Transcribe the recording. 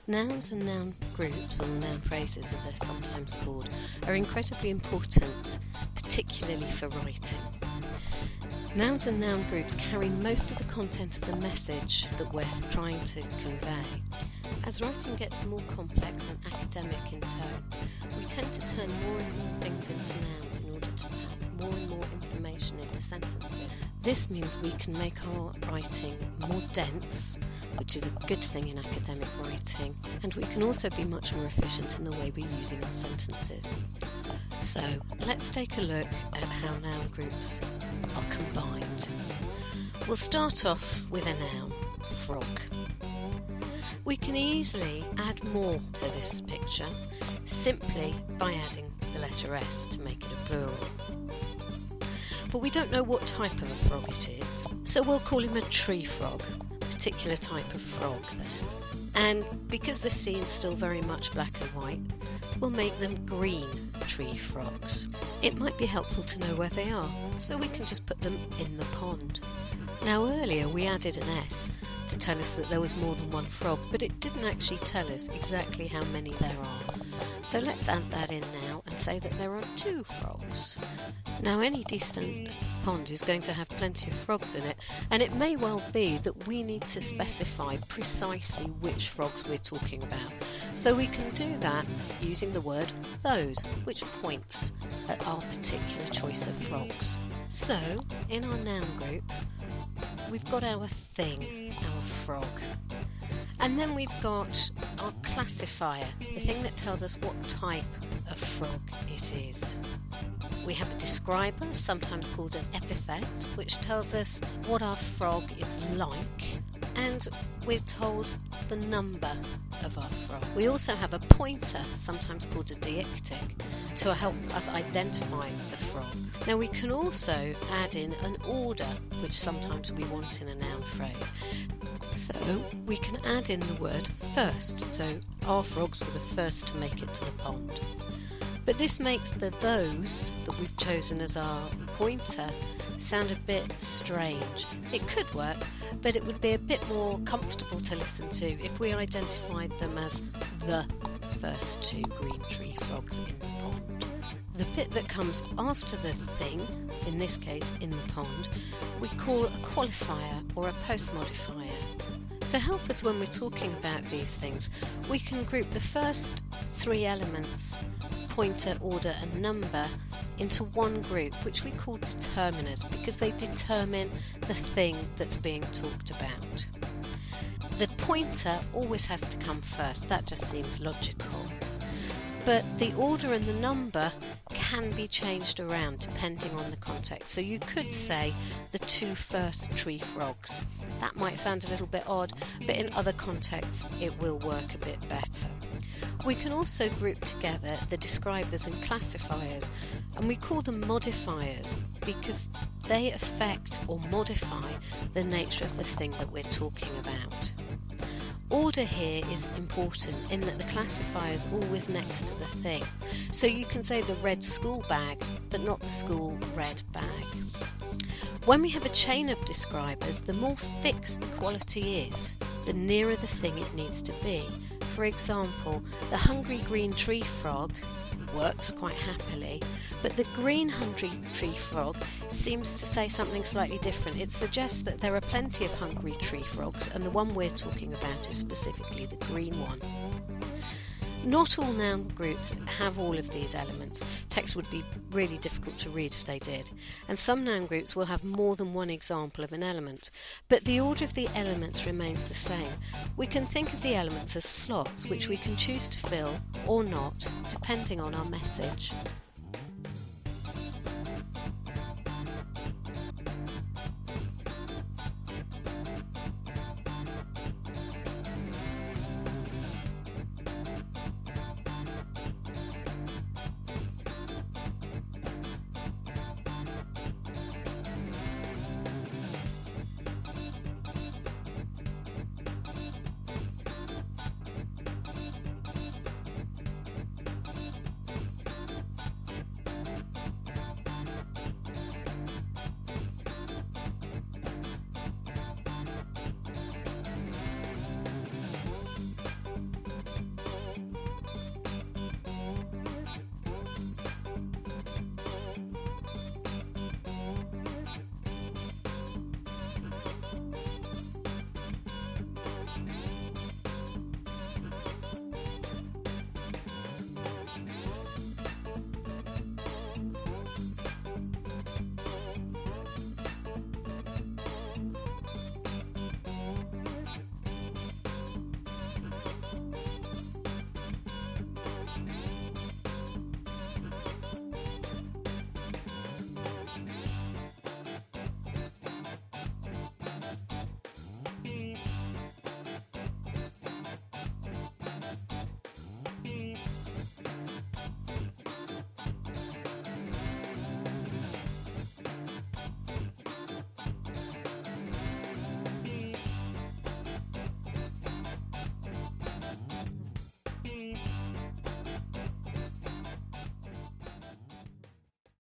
Nouns and noun groups, or noun phrases as they're sometimes called, are incredibly important, particularly for writing. Nouns and noun groups carry most of the content of the message that we're trying to convey. As writing gets more complex and academic in tone, we tend to turn more and more things into nouns in order to pack more and more information into sentences. This means we can make our writing more dense, which is a good thing in academic writing, and we can also be much more efficient in the way we're using our sentences. So, let's take a look at how noun groups are combined. We'll start off with a noun, frog. We can easily add more to this picture simply by adding the letter S to make it a plural. But we don't know what type of a frog it is, so we'll call him a tree frog, a particular type of frog there. And because the scene's still very much black and white, we'll make them green tree frogs. It might be helpful to know where they are, so we can just put them in the pond. Now earlier we added an S to tell us that there was more than one frog, but it didn't actually tell us exactly how many there are. So let's add that in now and say that there are 2 frogs. Now any decent pond is going to have plenty of frogs in it, and it may well be that we need to specify precisely which frogs we're talking about. So we can do that using the word those, which points at our particular choice of frogs. So in our noun group, we've got our thing, our frog. And then we've got our classifier, the thing that tells us what type of frog it is. We have a describer, sometimes called an epithet, which tells us what our frog is like, and we're told the number of our frog. We also have a pointer, sometimes called a deictic, to help us identify the frog. Now we can also add in an order, which sometimes we want in a noun phrase. So we can add in the word first, so our frogs were the first to make it to the pond. But this makes the those that we've chosen as our pointer sound a bit strange. It could work, but it would be a bit more comfortable to listen to if we identified them as the first 2 green tree frogs in the pond. The bit that comes after the thing, in this case in the pond, we call a qualifier or a post-modifier. To help us when we're talking about these things, we can group the first 3 elements, pointer, order and number, into one group, which we call determiners, because they determine the thing that's being talked about. The pointer always has to come first, that just seems logical. But the order and the number can be changed around depending on the context. So you could say the 2 first tree frogs. That might sound a little bit odd, but in other contexts it will work a bit better. We can also group together the describers and classifiers, and we call them modifiers because they affect or modify the nature of the thing that we're talking about. Order here is important in that the classifier is always next to the thing. So you can say the red school bag, but not the school red bag. When we have a chain of describers, the more fixed the quality is, the nearer the thing it needs to be. For example, the hungry green tree frog works quite happily, but the green hungry tree frog seems to say something slightly different. It suggests that there are plenty of hungry tree frogs, and the one we're talking about is specifically the green one. Not all noun groups have all of these elements. Text would be really difficult to read if they did. And some noun groups will have more than one example of an element. But the order of the elements remains the same. We can think of the elements as slots which we can choose to fill or not, depending on our message.